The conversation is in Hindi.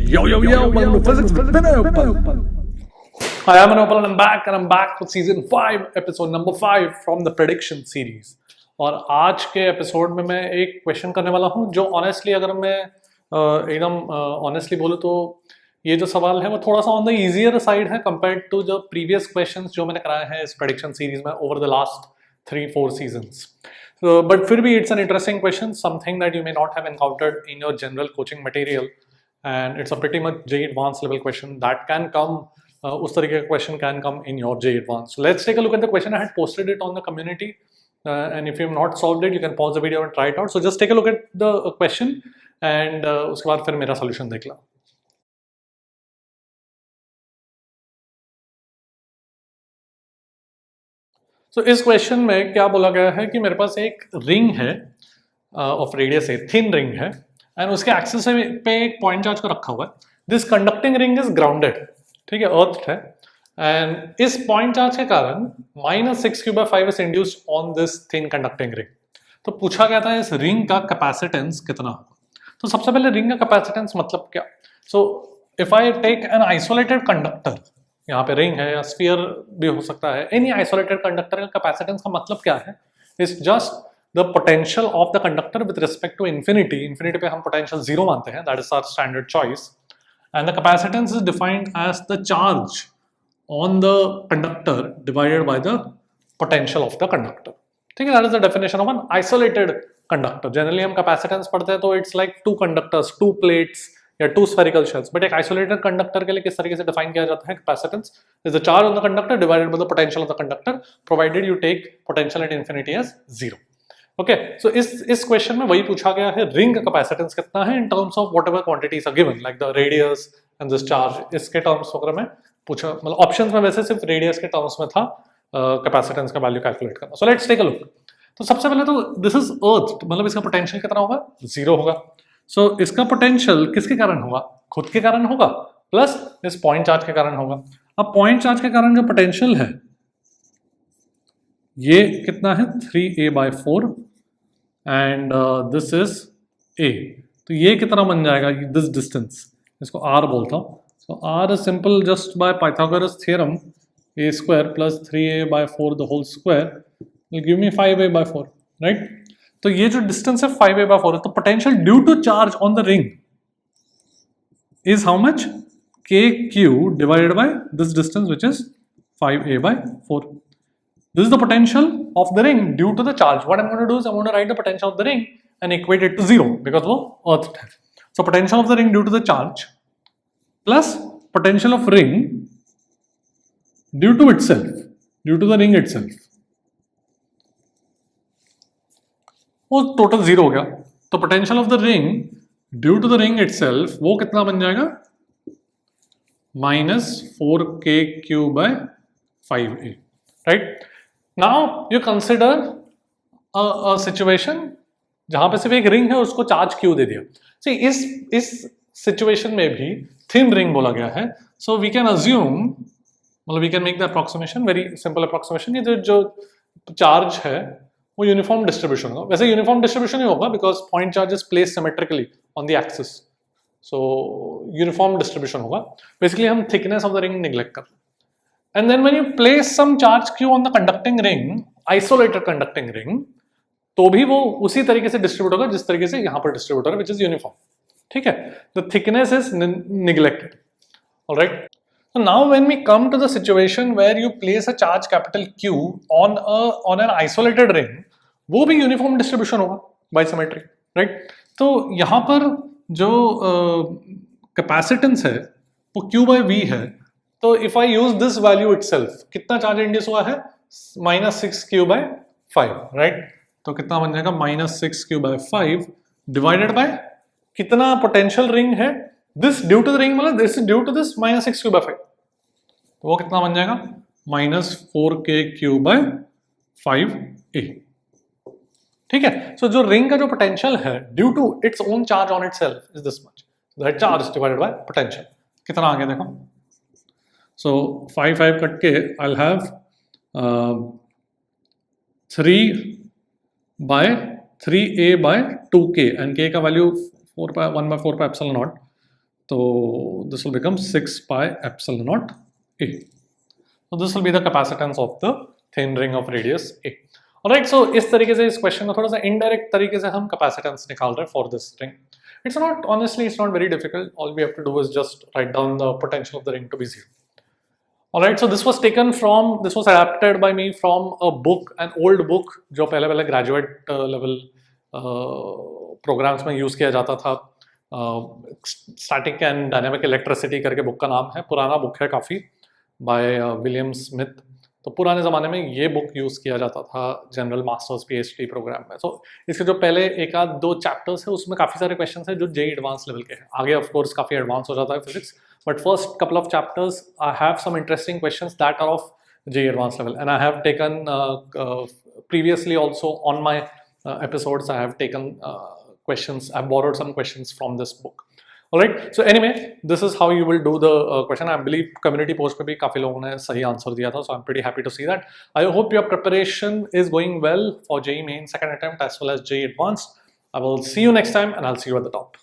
Yo, welcome to Physics with Vinay Uppal. Hi, I'm Anupal and I'm back with season 5, episode number 5 from the prediction series. और आज के एपिसोड में मैं एक क्वेश्चन करने वाला हूँ जो ऑनेस्टली अगर मैं एकदम ऑनेस्टली बोलूँ तो ये जो सवाल है वो थोड़ा सा ऑन द इजियर साइड है कंपेयर्ड टू जो प्रीवियस क्वेश्चंस जो मैंने कराए हैं इस प्रेडिक्शन सीरीज में over the last 3-4 seasons. But फिर भी it's an interesting question, something that you may not have encountered in your general coaching material, and it's a pretty much JEE advanced level question that can come. उस तरीके का question can come in your JEE advanced. So let's take a look at the question. I had posted it on the community, and if you have not solved it, you can pause the video and try it out. So just take a look at the question, and उसके बाद फिर मेरा solution देख ला. तो इस क्वेश्चन में क्या बोला गया है कि मेरे पास एक रिंग है ऑफ रेडियस है, थिन रिंग है, एंड उसके एक्सिस पे एक पॉइंट चार्ज को रखा हुआ है. This conducting ring is grounded, ठीक है, अर्थ है, एंड इस पॉइंट चार्ज के कारण -6q/5 is induced on this thin conducting ring. तो पूछा गया था इस रिंग का कैपेसिटेंस कितना होगा. तो सबसे पहले रिंग का कैपेसिटेंस मतलब क्या. So if I take an isolated conductor, यहाँ पे रिंग है या स्फीयर भी हो सकता है, एनी आइसोलेटेड कंडक्टर का कैपेसिटेंस का मतलब क्या है. It's just the potential of the conductor with respect to infinity. Infinity पे हम पोटेंशियल 0 मानते हैं, that is our standard choice, and the capacitance is defined as the charge on the conductor divided by the potential of the conductor. ठीक है, that is the definition of an isolated conductor. Generally हम कैपेसिटेंस पढ़ते हैं तो इट्स लाइक 2 कंडक्टर्स, 2 प्लेट्स या 2 स्फेरिकल शेल्स. बट एक आइसोलेटेड कंडक्टर के लिए किस तरीके से डिफाइन किया जाता है capacitance is the charge on the conductor divided by the potential of the conductor provided you take potential at infinity as 0. Okay, so इस क्वेश्चन में वही पूछा गया है रिंग का कैपेसिटेंस कितना है in terms of whatever quantities are given like the radius and this charge. इसके टर्म्स वगैरह में पूछा, मतलब ऑप्शंस में वैसे सिर्फ रेडियस के टर्म्स में था कैपेसिटेंस का वैल्यू कैलकुलेट करना. So let's take a look. तो सबसे पहले तो दिस इज अर्थ, मतलब इसका पोटेंशियल कितना होगा, 0 होगा. सो इसका पोटेंशियल किसके कारण होगा, खुद के कारण होगा, प्लस इस पॉइंट चार्ज के कारण होगा. अब पॉइंट चार्ज के कारण जो पोटेंशियल है ये कितना है, 3a/4 and this is a. तो ये कितना बन जाएगा, दिस डिस्टेंस, इसको r बोलता हूं. So r is simple just by Pythagoras theorem, a² + 3a/4 the whole square will give me 5a/4, right. तो ये जो डिस्टेंस है 5a/4 है, तो potential due to charge on the ring is how much, kq divided by this distance which is 5a/4. This is the potential of the ring due to the charge. What I am going to do is I am going to write the potential of the ring and equate it to 0 because वो अर्थ है. So potential of the ring due to the charge plus potential of ring due to itself, due to the ring itself, वो टोटल 0 हो गया. तो potential of the ring due to the ring itself वो कितना बन जाएगा, -4kq/5a, right. Now you consider a situation जहां पे सिर्फ एक रिंग है, उसको चार्ज q दे दिया. सी इस सिचुएशन में भी थिन रिंग बोला गया है. सो वी कैन अज्यूम, मतलब we can make the approximation, very simple approximation, ये जो चार्ज है वो यूनिफॉर्म डिस्ट्रीब्यूशन होगा. वैसे यूनिफॉर्म डिस्ट्रीब्यूशन ही होगा because point charge is place symmetrically on the axis. So uniform distribution होगा. बेसिकली हम thickness of the ring neglect कर रहे हैं. And then when you place some charge q on the conducting ring, isolated conducting ring, तो भी वो उसी तरीके से डिस्ट्रीब्यूट होगा जिस तरीके से यहाँ पर डिस्ट्रीब्यूट होगा, विच इज यूनिफॉर्म. ठीक है, the thickness is neglected. Alright. So now when we come to the situation where you place a charge capital Q on an isolated ring, वो भी यूनिफॉर्म डिस्ट्रीब्यूशन होगा बाय सिमेट्री, राइट. तो यहाँ पर जो कैपेसिटेंस है वो Q/V है. तो if I use this value itself, कितना चार्ज इंड्यूस हुआ है, -6q/5, राइट. तो कितना बन जाएगा, -6q/5 डिवाइडेड बाय कितना पोटेंशियल रिंग है, this due to the ring, मतलब this is due to this -6q/5. तो वो कितना बन जाएगा, -4kq/5a. ठीक है. सो जो रिंग का जो पोटेंशियल है due to its own charge on itself is this much, that charge divided by potential. कितना आ गया देखो. सो 5 कट के I will have 3/3a/2k, and k का value 1/4 epsilon naught. So this will become 6 pi epsilon naught A. So this will be the capacitance of the thin ring of radius A. Alright, so इस तरीके से इस क्वेश्चन को थोड़ा सा इनडायरेक्ट तरीके से हम कैपेसिटेंस निकाल रहे हैं for this ring. It's not, honestly, it's not very difficult. All we have to do is just write down the potential of the ring to be 0. Alright, so this was adapted by me from a book, an old book जो पहले graduate level programs में use किया जाता था. Static and Dynamic Electricity करके बुक का नाम है. पुराना बुक है काफ़ी, by विलियम स्मिथ. तो पुराने ज़माने में ये बुक यूज़ किया जाता था जनरल मास्टर्स पीएचडी प्रोग्राम में. सो इसके जो पहले एक आध दो चैप्टर्स है उसमें काफ़ी सारे क्वेश्चंस हैं जो जेई एडवांस लेवल के हैं. आगे ऑफ कोर्स काफ़ी एडवांस हो जाता है physics, but first couple of chapters I have some interesting questions that are of JEE advance level. And I have taken previously also on my episodes I have taken questions, I have borrowed some questions from this book. Alright, so anyway, this is how you will do the question. I believe community post पे भी काफ़ी लोगों ने सही आंसर दिया था, so I'm pretty happy to see that. I hope your preparation is going well for JEE Main second attempt as well as JEE Advanced. I will see you next time and I'll see you at the top.